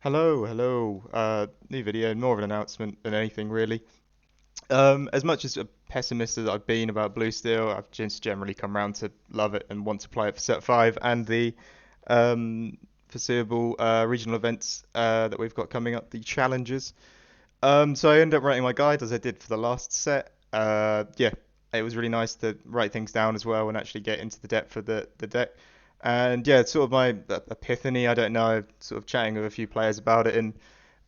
Hello, hello. New video, more of an announcement than anything really. As much as a pessimist as I've been about Blue Steel, I've just generally come around to love it and want to play it for Set 5 and the foreseeable regional events that we've got coming up, the challenges. So I ended up writing my guide as I did for the last set. Yeah, it was really nice to write things down as well and actually get into the depth of the deck. And yeah, it's sort of my epiphany. I don't know, sort of chatting with a few players about it, and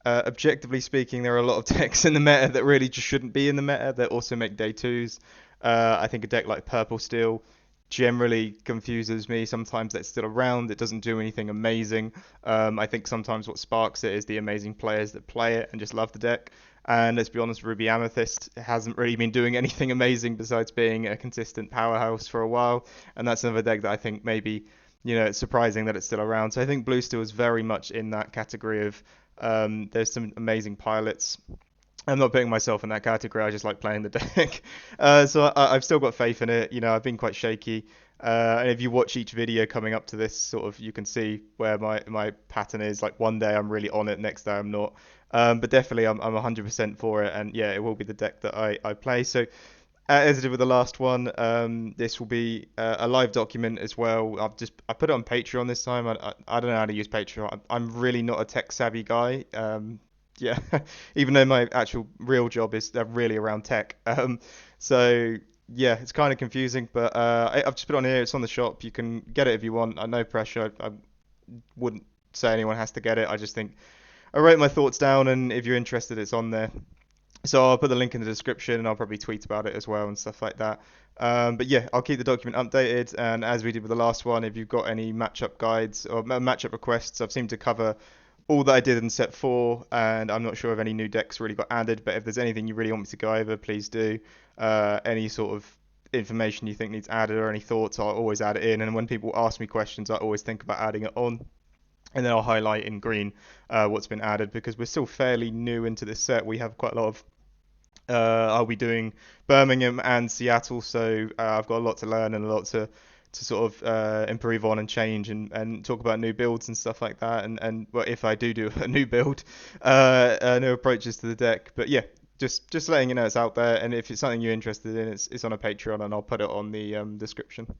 objectively speaking, there are a lot of decks in the meta that really just shouldn't be in the meta that also make day twos. I think a deck like Purple Steel generally confuses me. Sometimes that's still around. It doesn't do anything amazing. I think sometimes what sparks it is the amazing players that play it and just love the deck. And let's be honest, Ruby Amethyst hasn't really been doing anything amazing besides being a consistent powerhouse for a while. And that's another deck that I think maybe, it's surprising that it's still around. So I think Blue Steel is very much in that category of there's some amazing pilots. I'm not putting myself in that category. I just like playing the deck. So I've still got faith in it. I've been quite shaky. And if you watch each video coming up to this, sort of, you can see where my pattern is. Like one day I'm really on it, next day I'm not. But definitely I'm 100% for it. And yeah, it will be the deck that I play. So as I did with the last one, this will be a live document as well. I put it on Patreon this time. I don't know how to use Patreon. I'm really not a tech savvy guy. Yeah, even though my actual real job is really around tech. So yeah, it's kind of confusing, but I've just put it on here. It's on the shop. You can get it if you want. No pressure. I wouldn't say anyone has to get it. I just think I wrote my thoughts down, and if you're interested, it's on there. So I'll put the link in the description, and I'll probably tweet about it as well and stuff like that. But yeah, I'll keep the document updated, and as we did with the last one, if you've got any matchup guides or matchup requests, I've seemed to cover all that I did in set four, and I'm not sure if any new decks really got added. But if there's anything you really want me to go over, please do. Any sort of information you think needs added or any thoughts, I'll always add it in. And when people ask me questions, I always think about adding it on. And then I'll highlight in green what's been added because we're still fairly new into this set. We have quite a lot of I'll be doing Birmingham and Seattle, so I've got a lot to learn and a lot to sort of improve on and change and talk about new builds and stuff like that. And well, if I do a new build, new approaches to the deck. But yeah, just letting you know it's out there, and if it's something you're interested in, it's on a Patreon, and I'll put it on the description.